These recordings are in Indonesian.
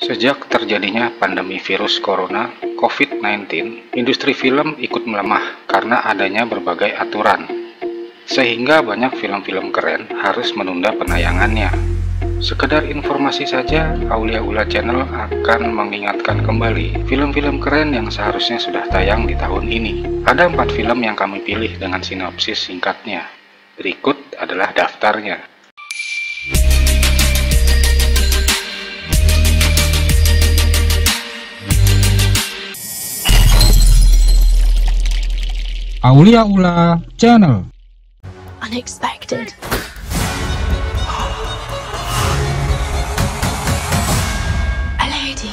Sejak terjadinya pandemi virus corona COVID-19, industri film ikut melemah karena adanya berbagai aturan, sehingga banyak film-film keren harus menunda penayangannya. Sekedar informasi saja, Aulia Ula Channel akan mengingatkan kembali film-film keren yang seharusnya sudah tayang di tahun ini. Ada 4 film yang kami pilih dengan sinopsis singkatnya. Berikut adalah daftarnya. Aulia Ula Channel. Unexpected. A lady.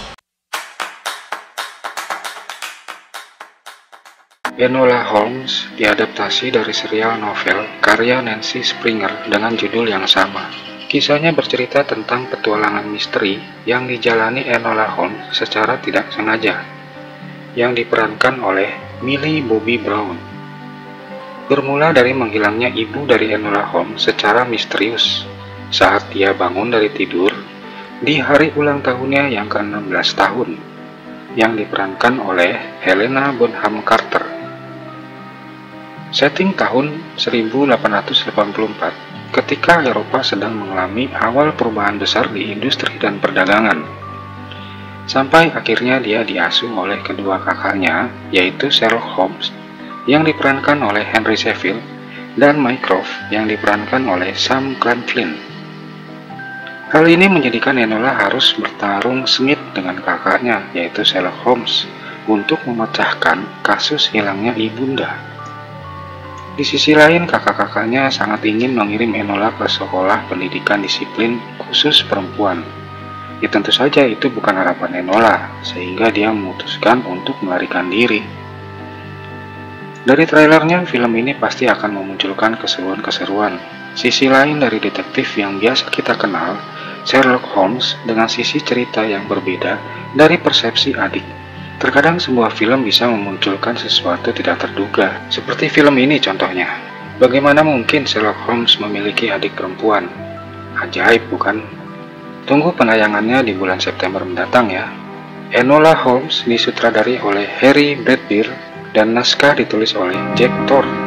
Enola Holmes diadaptasi dari serial novel karya Nancy Springer dengan judul yang sama. Kisahnya bercerita tentang petualangan misteri yang dijalani Enola Holmes secara tidak sengaja, yang diperankan oleh Millie Bobby Brown. Bermula dari menghilangnya ibu dari Enola Holmes secara misterius saat dia bangun dari tidur di hari ulang tahunnya yang ke-16 tahun, yang diperankan oleh Helena Bonham Carter. Setting tahun 1884, ketika Eropa sedang mengalami awal perubahan besar di industri dan perdagangan. Sampai akhirnya dia diasuh oleh kedua kakaknya, yaitu Sherlock Holmes yang diperankan oleh Henry Cavill dan Mycroft yang diperankan oleh Sam Claflin. Hal ini menjadikan Enola harus bertarung sengit dengan kakaknya, yaitu Sherlock Holmes, untuk memecahkan kasus hilangnya ibunda. Di sisi lain, kakak-kakaknya sangat ingin mengirim Enola ke sekolah pendidikan disiplin khusus perempuan. Ya tentu saja itu bukan harapan Enola, sehingga dia memutuskan untuk melarikan diri. Dari trailernya, film ini pasti akan memunculkan keseruan-keseruan. Sisi lain dari detektif yang biasa kita kenal, Sherlock Holmes, dengan sisi cerita yang berbeda dari persepsi adik. Terkadang sebuah film bisa memunculkan sesuatu tidak terduga, seperti film ini contohnya. Bagaimana mungkin Sherlock Holmes memiliki adik perempuan? Ajaib, bukan? Tunggu penayangannya di bulan September mendatang ya. Enola Holmes disutradari oleh Harry Bradbeer dan naskah ditulis oleh Jack Thorne.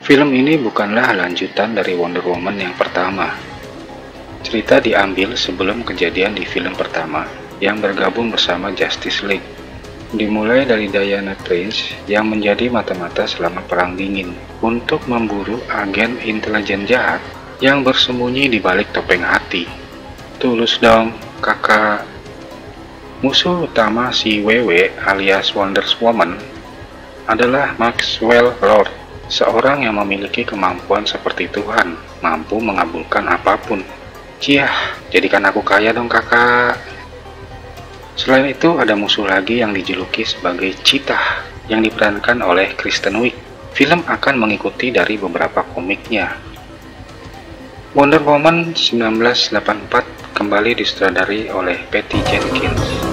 Film ini bukanlah lanjutan dari Wonder Woman yang pertama. Cerita diambil sebelum kejadian di film pertama yang bergabung bersama Justice League. Dimulai dari Diana Prince yang menjadi mata-mata selama Perang Dingin untuk memburu agen intelijen jahat yang bersembunyi di balik topeng hati. Tulus dong, kakak. Musuh utama si WW alias Wonder Woman adalah Maxwell Lord, seorang yang memiliki kemampuan seperti Tuhan, mampu mengabulkan apapun. Ciah, jadikan aku kaya dong kakak. Selain itu, ada musuh lagi yang dijuluki sebagai Cheetah, yang diperankan oleh Kristen Wiig. Film akan mengikuti dari beberapa komiknya. Wonder Woman 1984 kembali disutradari oleh Patty Jenkins.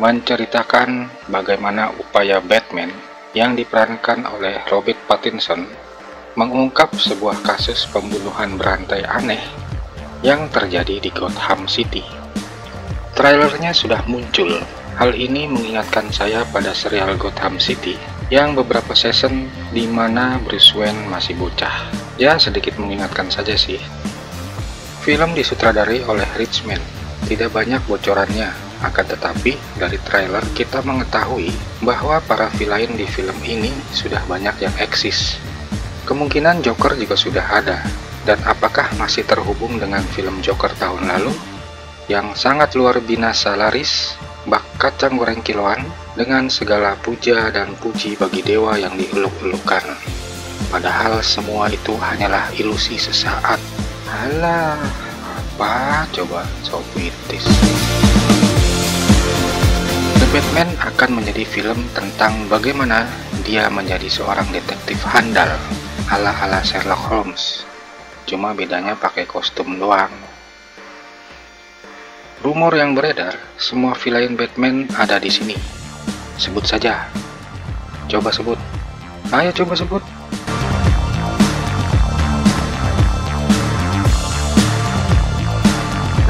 Menceritakan bagaimana upaya Batman yang diperankan oleh Robert Pattinson mengungkap sebuah kasus pembunuhan berantai aneh yang terjadi di Gotham City. Trailernya sudah muncul. Hal ini mengingatkan saya pada serial Gotham City yang beberapa season di mana Bruce Wayne masih bocah. Ya, sedikit mengingatkan saja sih. Film disutradari oleh Richman. Tidak banyak bocorannya, akan tetapi dari trailer kita mengetahui bahwa para villain di film ini sudah banyak yang eksis. Kemungkinan Joker juga sudah ada, dan apakah masih terhubung dengan film Joker tahun lalu yang sangat luar binasa laris, bak kacang goreng kiloan, dengan segala puja dan puji bagi dewa yang dieluk-elukan. Padahal semua itu hanyalah ilusi sesaat. Alah, apa coba, so puitis. The Batman akan menjadi film tentang bagaimana dia menjadi seorang detektif handal ala-ala Sherlock Holmes. Cuma bedanya pakai kostum doang. Rumor yang beredar, semua villain Batman ada di sini. Sebut saja. Coba sebut. Ayo coba sebut.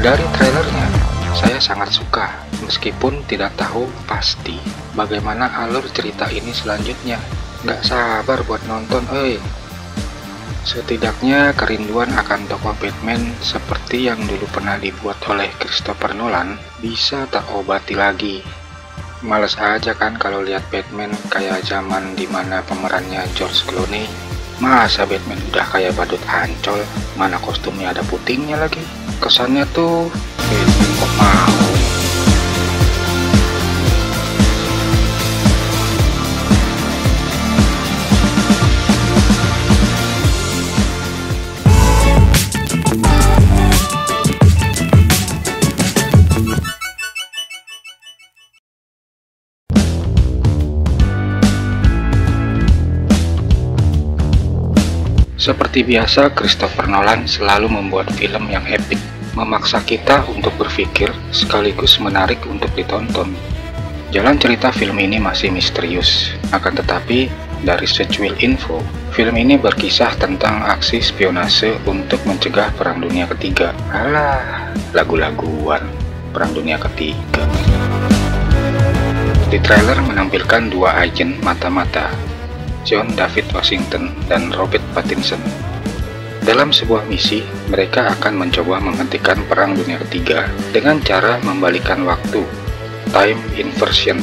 Dari trailernya, saya sangat suka, meskipun tidak tahu pasti bagaimana alur cerita ini selanjutnya. Nggak sabar buat nonton, Setidaknya kerinduan akan tokoh Batman seperti yang dulu pernah dibuat oleh Christopher Nolan bisa terobati lagi. Males aja kan kalau lihat Batman kayak zaman dimana pemerannya George Clooney. Masa Batman udah kayak badut ancol, mana kostumnya ada putingnya lagi. Kesannya tuh Batman kok mau. Seperti biasa, Christopher Nolan selalu membuat film yang epik, memaksa kita untuk berpikir sekaligus menarik untuk ditonton. Jalan cerita film ini masih misterius, akan tetapi dari secuil info, film ini berkisah tentang aksi spionase untuk mencegah Perang Dunia Ketiga. Alah, lagu-laguan Perang Dunia Ketiga. Di trailer menampilkan dua agen mata-mata, John David Washington dan Robert Pattinson. Dalam sebuah misi, mereka akan mencoba menghentikan Perang Dunia Ketiga dengan cara membalikan waktu, time inversion.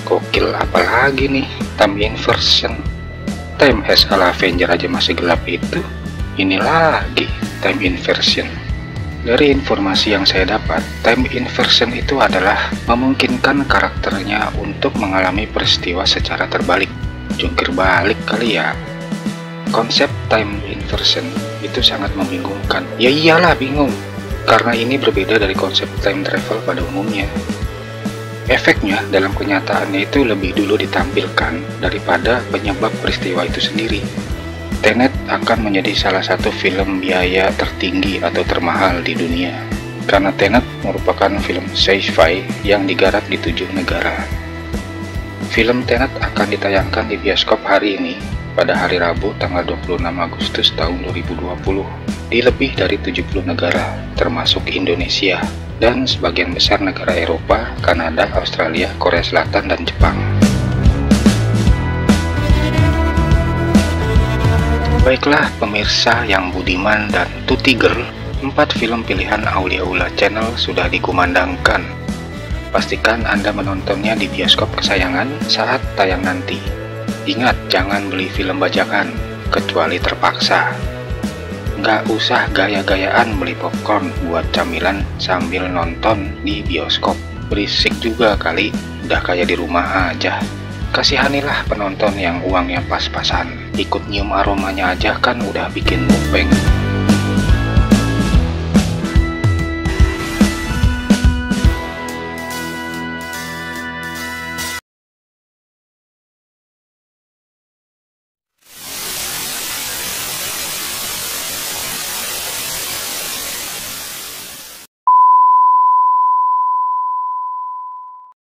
Gokil, apalagi nih time inversion? Time as ala Avenger aja masih gelap itu, ini lagi time inversion. Dari informasi yang saya dapat, time inversion itu adalah memungkinkan karakternya untuk mengalami peristiwa secara terbalik. Jungkir balik kali ya. Konsep time inversion itu sangat membingungkan. Ya iyalah bingung, karena ini berbeda dari konsep time travel pada umumnya. Efeknya dalam kenyataannya itu lebih dulu ditampilkan daripada penyebab peristiwa itu sendiri. Tenet akan menjadi salah satu film biaya tertinggi atau termahal di dunia, karena Tenet merupakan film sci-fi yang digarap di 7 negara. Film Tenet akan ditayangkan di bioskop hari ini pada hari Rabu tanggal 26 Agustus tahun 2020 di lebih dari 70 negara termasuk Indonesia dan sebagian besar negara Eropa, Kanada, Australia, Korea Selatan, dan Jepang. Baiklah pemirsa yang budiman dan tuti girl, 4 film pilihan Aulia Ula Channel sudah dikumandangkan. Pastikan Anda menontonnya di bioskop kesayangan saat tayang nanti. Ingat, jangan beli film bajakan, kecuali terpaksa. Nggak usah gaya-gayaan beli popcorn buat camilan sambil nonton di bioskop. Berisik juga kali, udah kayak di rumah aja. Kasihanilah penonton yang uangnya pas-pasan. Ikut nyium aromanya aja kan udah bikin mukbang.